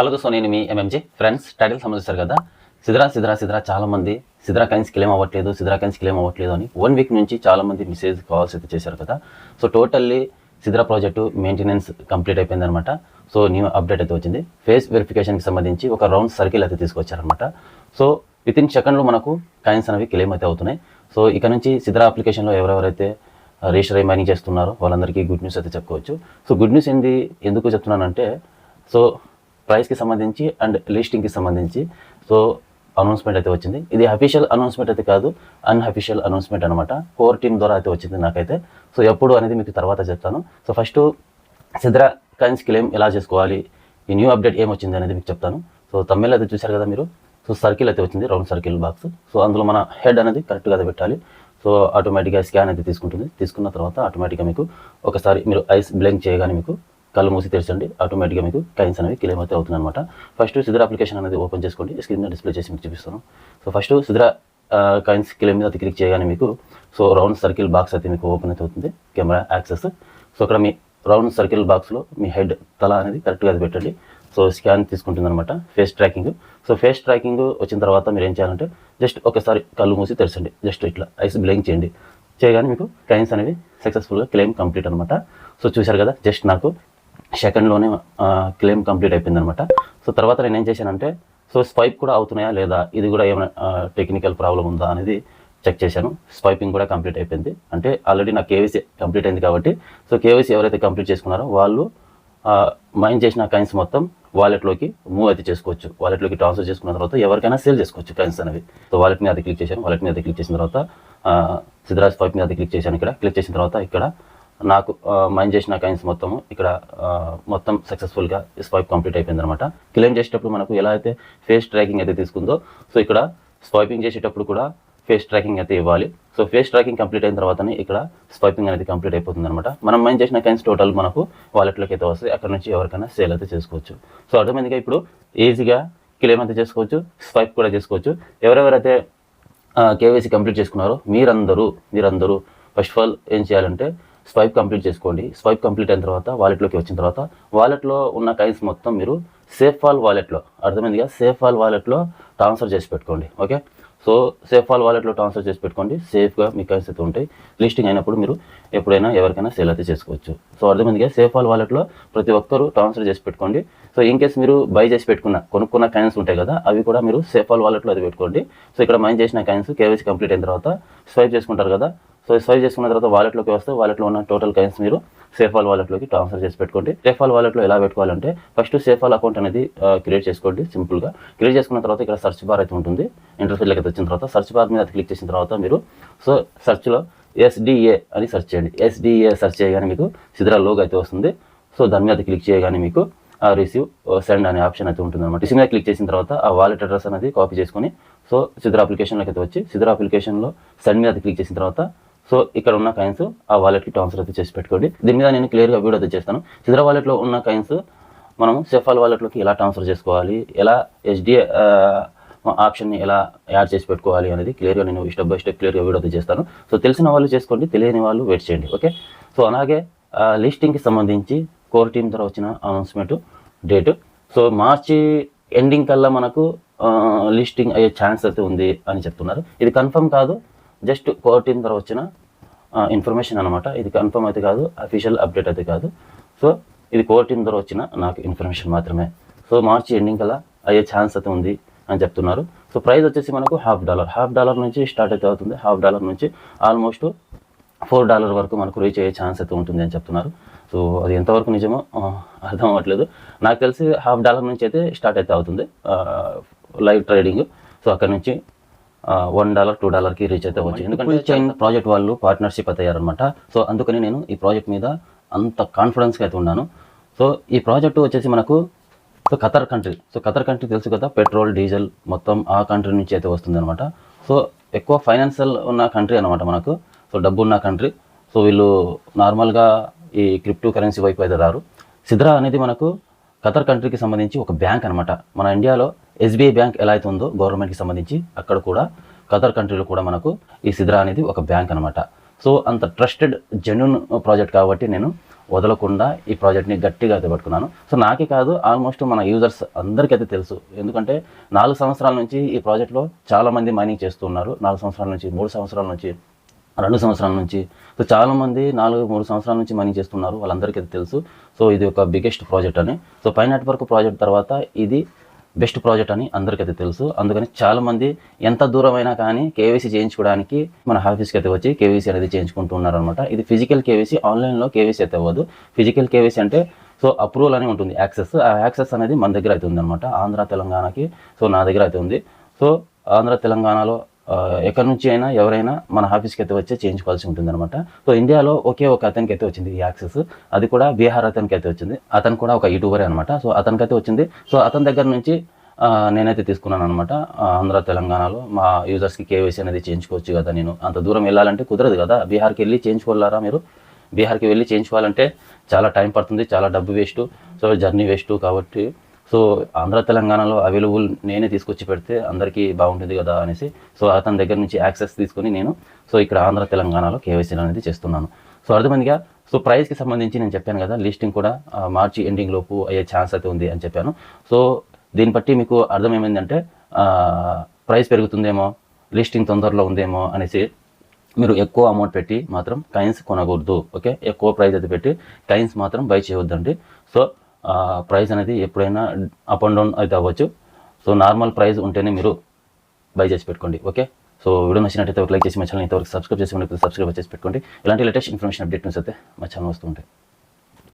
Hello దోస్తు, నేను మీ MMG friends. Title సంబంధిస్తారు కదా, సిద్రా చాలా మంది సిద్రా కాయిన్స్ క్లెయిమ్ అవ్వట్లేదు అని 1 వీక్ నుంచి చాలా మంది మెసేజ్ కాల్స్ అయితే చేశారు కదా. So totally Sidra project maintenance complete అయిపోయింది అనమాట. సో న్యూ అప్డేట్ అయితే వచ్చింది. ఫేస్ వెరిఫికేషన్కి సంబంధించి ఒక రౌండ్ సర్కిల్ అయితే తీసుకొచ్చారనమాట. సో వితిన్ సెకండ్లో మనకు కాయిన్స్ అనేవి క్లెయిమ్ అయితే అవుతున్నాయి. సో ఇక నుంచి సిద్రా అప్లికేషన్లో ఎవరెవరైతే రిజిస్టర్ అయ్యి మైనింగ్ చేస్తున్నారో వాళ్ళందరికీ గుడ్ న్యూస్ అయితే చెప్పుకోవచ్చు. సో గుడ్ న్యూస్ ఎందుకు చెప్తున్నానంటే, సో ప్రైస్కి సంబంధించి అండ్ లిస్టింగ్కి సంబంధించి సో అనౌన్స్మెంట్ అయితే వచ్చింది. ఇది అఫీషియల్ అనౌన్స్మెంట్ అయితే కాదు, అన్అఫీషియల్ అనౌన్స్మెంట్ అనమాట. కోర్ టీమ్ ద్వారా అయితే వచ్చింది నాకైతే. సో ఎప్పుడు అనేది మీకు తర్వాత చెప్తాను. So first Sidra coins claim ఎలా చేసుకోవాలి, ఈ న్యూ అప్డేట్ ఏమొచ్చింది అనేది మీకు చెప్తాను. సో తమిళ అయితే చూశారు కదా మీరు. సో సర్కిల్ అయితే వచ్చింది, రౌండ్ సర్కిల్ బాక్స్. సో అందులో మన హెడ్ అనేది కరెక్ట్గా అయితే పెట్టాలి. సో ఆటోమేటిక్గా స్కాన్ అయితే తీసుకుంటుంది. తీసుకున్న తర్వాత ఆటోమేటిక్గా మీకు ఒకసారి మీరు ఐస్ బ్లింక్ చేయగానే మీకు కళ్ళు మూసి తెరచండి, ఆటోమేటిక్గా మీకు కాయిన్స్ అనేవి క్లెయిమ్ అయితే అవుతుంది అనమాట. ఫస్ట్ సిద్రా అప్లికేషన్ అనేది ఓపెన్ చేసుకోండి. స్క్రీన్ మీద డిస్ప్లే చేసి మీకు చూపిస్తాను. So first Sidra coins claim మీద క్లిక్ చేయగానే మీకు సో రౌండ్ సర్కిల్ బాక్స్ అయితే మీకు ఓపెన్ అయితే అవుతుంది, కెమెరా యాక్సెస్. సో అక్కడ మీ రౌండ్ సర్కిల్ బాక్స్లో మీ హెడ్ తల అనేది కరెక్ట్గా అది పెట్టండి. సో స్కాన్ తీసుకుంటుంది అనమాట, face tracking. So face tracking వచ్చిన తర్వాత మీరు ఏం చేయాలంటే జస్ట్ ఒకసారి కళ్ళు మూసి తెరచండి, జస్ట్ ఇట్లా ఐస్ బ్లింక్ చేయండి. చేయగానే మీకు కాయిన్స్ అనేవి సక్సెస్ఫుల్గా క్లెయిమ్ కంప్లీట్ అనమాట. సో చూశారు కదా, జస్ట్ నాకు సెకండ్లోనే క్లెయిమ్ కంప్లీట్ అయిపోయింది అనమాట. సో తర్వాత నేను ఏం చేశానంటే, సో స్వైప్ కూడా అవుతున్నాయా లేదా, ఇది కూడా ఏమైనా టెక్నికల్ ప్రాబ్లం ఉందా అనేది చెక్ చేశాను. స్వైపింగ్ కూడా కంప్లీట్ అయిపోయింది. అంటే ఆల్రెడీ నా కేవైసీ కంప్లీట్ అయింది కాబట్టి, సో కేవైసీ ఎవరైతే కంప్లీట్ చేసుకున్నారో వాళ్ళు మైన్ చేసిన కాయిన్స్ మొత్తం వాలెట్లోకి మూవ్ అయితే చేసుకోవచ్చు. వాలెట్లోకి ట్రాన్స్ఫర్ చేసుకున్న తర్వాత ఎవరికైనా సేల్ చేసుకోవచ్చు కాయిన్స్ అనేవి. సో వాలెట్ మీద అది క్లిక్ చేశాను. వాలెట్ మీద క్లిక్ చేసిన తర్వాత సిద్రా స్వైప్ మీద క్లిక్ చేశాను. ఇక్కడ క్లిక్ చేసిన తర్వాత ఇక్కడ నాకు మైన్ చేసిన కాయిన్స్ మొత్తము ఇక్కడ మొత్తం సక్సెస్ఫుల్గా స్వైప్ కంప్లీట్ అయిపోయింది అనమాట. క్లెయిమ్ చేసేటప్పుడు మనకు ఎలా అయితే ఫేస్ ట్రాకింగ్ అయితే తీసుకుందో, సో ఇక్కడ స్వైపింగ్ చేసేటప్పుడు కూడా ఫేస్ ట్రాకింగ్ అయితే ఇవ్వాలి. సో ఫేస్ ట్రాకింగ్ కంప్లీట్ అయిన తర్వాతనే ఇక్కడ స్వైపింగ్ అనేది కంప్లీట్ అయిపోతుంది అనమాట. మనం మైన్ చేసిన కాయిన్స్ టోటల్ మనకు వాలెట్లోకి అయితే వస్తాయి. అక్కడ నుంచి ఎవరికైనా సేల్ అయితే చేసుకోవచ్చు. సో అర్థమైందిగా, ఇప్పుడు ఈజీగా క్లెయిమ్ అయితే చేసుకోవచ్చు, స్వైప్ కూడా చేసుకోవచ్చు. ఎవరెవరైతే కేవైసీ కంప్లీట్ చేసుకున్నారో మీరందరూ ఫస్ట్ ఆఫ్ ఆల్ ఏం చేయాలంటే స్వైప్ కంప్లీట్ చేసుకోండి. స్వైప్ కంప్లీట్ అయిన తర్వాత వాలెట్లోకి వచ్చిన తర్వాత వాలెట్లో ఉన్న కాయిన్స్ మొత్తం మీరు సేఫ్ వాల్ వాలెట్లో, అర్థమైందిగా, సేఫ్ వాల్ వాలెట్లో ట్రాన్స్ఫర్ చేసి పెట్టుకోండి. ఓకే, సో సేఫ్ వాల్ వాలెట్లో ట్రాన్స్ఫర్ చేసి పెట్టుకోండి. సేఫ్గా మీ కాయిన్స్ అయితే ఉంటాయి. లిస్టింగ్ అయినప్పుడు మీరు ఎప్పుడైనా ఎవరికైనా సేల్ అయితే చేసుకోవచ్చు. సో అర్థమైందిగా, సేఫ్ వాల్ వాలెట్లో ప్రతి ఒక్కరు ట్రాన్స్ఫర్ చేసి పెట్టుకోండి. సో ఇన్ కేస్ మీరు బై చేసి కొనుక్కున్న కాయిన్స్ ఉంటాయి కదా, అవి కూడా మీరు సేఫ్ వాల్ వాలెట్లో అది పెట్టుకోండి. సో ఇక్కడ మైన్ చేసిన కాయిన్స్ కేవైసీ కంప్లీట్ అయిన తర్వాత స్వైప్ చేసుకుంటారు కదా. సో స్వైప్ చేసుకున్న తర్వాత వాలెట్లోకి వస్తే వాలెట్లో ఉన్న టోటల్ కాయిన్స్ మీరు సేఫ్ వాల్ వాలెట్లోకి ట్రాన్స్ఫర్ చేసి పెట్టుకోండి. సేఫ్ వాల్ వాలెట్లో ఎలా పెట్టుకోవాలంటే, ఫస్ట్ సేఫ్ వాల్ అకౌంట్ అనేది క్రియేట్ చేసుకోండి. సింపుల్గా క్రియేట్ చేసుకున్న తర్వాత ఇక్కడ సర్చ్ బార్ అయితే ఉంటుంది. ఇంటర్ఫేస్లోకి అయితే వచ్చిన తర్వాత సర్చ్ బార్ మీద క్లిక్ చేసిన తర్వాత మీరు సో సర్చ్లో SDA అని సెర్చ్ చేయండి. SDA సెర్చ్ చేయగానే మీకు సిద్రా లోగో అయితే వస్తుంది. సో దాని మీద క్లిక్ చేయగానే మీకు రిసీవ్ సెండ్ అనే ఆప్షన్ అయితే ఉంటుంది అనమాట. రిసీవ్ మీద క్లిక్ చేసిన తర్వాత ఆ వాలెట్ అడ్రస్ అనేది కాపీ చేసుకొని సో సిద్రా అప్లికేషన్లోకి అయితే వచ్చి సిద్రా అప్లికేషన్లో సెండ్ మీద క్లిక్ చేసిన తర్వాత సో ఇక్కడ ఉన్న కాయిన్స్ ఆ వాలెట్కి ట్రాన్స్ఫర్ అయితే చేసి పెట్టుకోండి. దీని మీద నేను క్లియర్గా వీడియో అయితే చేస్తాను. సిద్రా వాలెట్లో ఉన్న కాయిన్స్ మనం సేఫాల్ వాలెట్లోకి ఎలా ట్రాన్స్ఫర్ చేసుకోవాలి, ఎలా SDA ఆప్షన్ని ఎలా యాడ్ చేసి పెట్టుకోవాలి అనేది క్లియర్గా నేను స్టెప్ బై స్టెప్ క్లియర్గా వీడియో అయితే చేస్తాను. సో తెలిసిన వాళ్ళు చేసుకోండి, తెలియని వాళ్ళు వెయిట్ చేయండి. ఓకే, సో అలాగే లిస్టింగ్కి సంబంధించి కోర్ టీమ్ ద్వారా వచ్చిన అనౌన్స్మెంట్ డేట్, సో మార్చి ఎండింగ్ కల్లా మనకు లిస్టింగ్ అయ్యే ఛాన్స్ అయితే ఉంది అని చెప్తున్నారు. ఇది కన్ఫర్మ్ కాదు, జస్ట్ కోర్ టీమ్ ద్వారా వచ్చిన ఇన్ఫర్మేషన్ అనమాట. ఇది కన్ఫర్మ్ అయితే కాదు, అఫీషియల్ అప్డేట్ అయితే కాదు. సో ఇది కోర్ టీమ్ ద్వారా వచ్చిన నాకు ఇన్ఫర్మేషన్ మాత్రమే. సో మార్చి ఎండింగ్ కల్లా అయ్యే ఛాన్స్ అయితే ఉంది అని చెప్తున్నారు. సో ప్రైస్ వచ్చేసి మనకు $1/2 నుంచి స్టార్ట్ అయితే అవుతుంది. $1/2 నుంచి ఆల్మోస్ట్ $4 వరకు మనకు రీచ్ అయ్యే ఛాన్స్ అయితే ఉంటుంది అని చెప్తున్నారు. సో అది ఎంతవరకు నిజమో అర్థం అవ్వట్లేదు. నాకు తెలిసి $1/2 నుంచి అయితే స్టార్ట్ అయితే అవుతుంది లైవ్ ట్రేడింగ్. సో అక్కడ నుంచి $1, $2కి రీచ్ అయితే వచ్చింది. ఎందుకంటే చైన్ ప్రాజెక్ట్ వాళ్ళు పార్ట్నర్షిప్ అయితే అయ్యారనమాట. సో అందుకని నేను ఈ ప్రాజెక్ట్ మీద అంత కాన్ఫిడెన్స్గా అయితే ఉన్నాను. సో ఈ ప్రాజెక్టు వచ్చేసి మనకు సో ఖతర్ కంట్రీ తెలుసు కదా, పెట్రోల్ డీజిల్ మొత్తం ఆ కంట్రీ నుంచి అయితే వస్తుంది అనమాట. సో ఎక్కువ ఫైనాన్షియల్ ఉన్న కంట్రీ అనమాట మనకు. సో డబ్బు ఉన్న కంట్రీ. సో వీళ్ళు నార్మల్గా ఈ క్రిప్టో కరెన్సీ వైపు అయితే రారు. సిద్రా అనేది మనకు ఖతర్ కంట్రీకి సంబంధించి ఒక బ్యాంక్ అనమాట. మన ఇండియాలో SBI బ్యాంక్ ఎలా అయితే ఉందో గవర్నమెంట్కి సంబంధించి, అక్కడ కూడా ఖతర్ కంట్రీలో కూడా మనకు ఈ సిద్రా అనేది ఒక బ్యాంక్ అనమాట. సో అంత ట్రస్టెడ్ జెన్యున్ ప్రాజెక్ట్ కాబట్టి నేను వదలకుండా ఈ ప్రాజెక్ట్ని గట్టిగా అయితే పట్టుకున్నాను. సో నాకే కాదు, ఆల్మోస్ట్ మన యూజర్స్ అందరికైతే తెలుసు. ఎందుకంటే 4 సంవత్సరాల నుంచి ఈ ప్రాజెక్ట్లో చాలామంది మైనింగ్ చేస్తున్నారు. 4 సంవత్సరాల నుంచి, 3 సంవత్సరాల నుంచి, 2 సంవత్సరాల నుంచి. సో చాలామంది 3 సంవత్సరాల నుంచి మైనింగ్ చేస్తున్నారు, వాళ్ళందరికీ అయితే తెలుసు. సో ఇది ఒక బిగ్గెస్ట్ ప్రాజెక్ట్ అని. సో పై నెట్వర్క్ ప్రాజెక్ట్ తర్వాత ఇది బెస్ట్ ప్రాజెక్ట్ అని అందరికైతే తెలుసు. అందుకని చాలామంది ఎంత దూరమైనా కానీ కేవైసీ చేయించుకోవడానికి మన ఆఫీస్కి అయితే వచ్చి కేవైసీ అనేది చేయించుకుంటున్నారు అనమాట. ఇది ఫిజికల్ కేవైసీ, ఆన్లైన్లో కేవైసీ అయితే అవ్వదు. ఫిజికల్ కేవైసీ అంటే సో అప్రూవల్ అని ఉంటుంది, యాక్సెస్. ఆ యాక్సెస్ అనేది మన దగ్గర అయితే ఉంది అనమాట, ఆంధ్ర తెలంగాణకి. సో నా దగ్గర అయితే ఉంది. సో ఆంధ్ర తెలంగాణలో ఎక్కడి నుంచి అయినా ఎవరైనా మన ఆఫీస్కి అయితే వచ్చి చేయించుకోవాల్సి ఉంటుంది అనమాట. సో ఇండియాలో ఒకే ఒక అతనికి అయితే వచ్చింది ఈ యాక్సెస్, అది కూడా బీహార్ అతనికి అయితే వచ్చింది. అతను కూడా ఒక యూట్యూబరే అనమాట. సో అతనికైతే వచ్చింది. సో అతని దగ్గర నుంచి నేనైతే తీసుకున్నాను అనమాట. ఆంధ్ర తెలంగాణలో మా యూజర్స్కి కేవైసీ అనేది చేయించుకోవచ్చు కదా. నేను అంత దూరం వెళ్ళాలంటే కుదరదు కదా, బీహార్కి వెళ్ళి చేయించుకోలేరా మీరు? బీహార్కి వెళ్ళి చేయించుకోవాలంటే చాలా టైం పడుతుంది, చాలా డబ్బు వేస్ట్, సో జర్నీ వేస్ట్. కాబట్టి సో ఆంధ్ర తెలంగాణలో అవైలబుల్ నేనే తీసుకొచ్చి పెడితే అందరికీ బాగుంటుంది కదా అనేసి సో అతని దగ్గర నుంచి యాక్సెస్ తీసుకొని నేను సో ఇక్కడ ఆంధ్ర తెలంగాణలో కేవైసీ అనేది చేస్తున్నాను. సో అర్థమైందిగా. సో ప్రైస్కి సంబంధించి నేను చెప్పాను కదా, లిస్టింగ్ కూడా మార్చి ఎండింగ్ లోపు అయ్యే ఛాన్స్ అయితే ఉంది అని చెప్పాను. సో దీన్ని బట్టి మీకు అర్థమేమైందంటే ప్రైస్ పెరుగుతుందేమో, లిస్టింగ్ తొందరలో ఉందేమో అనేసి మీరు ఎక్కువ అమౌంట్ పెట్టి మాత్రం కాయిన్స్ కొనకూడదు. ఓకే, ఎక్కువ ప్రైస్ అయితే పెట్టి కాయిన్స్ మాత్రం బై చేయవద్దండి. సో ప్రైస్ అనేది ఎప్పుడైనా అప్ అండ్ డౌన్ అయితే అవ్వచ్చు. సో నార్మల్ ప్రైస్ ఉంటేనే మీరు బై చేసి పెట్టుకోండి. ఓకే, సో వీడియో నచ్చినట్టయితే ఒక లైక్ చేసి మా ఛానల్ ఇంతవరకు సబ్స్క్రైబ్ చేసి సబ్స్క్రైబ్ చేసి పెట్టుకోండి. ఇలాంటి లేటెస్ట్ ఇన్ఫర్మేషన్ అప్డేట్ న్యూస్ అయితే మా ఛానల్ వస్తూ ఉంటాయి.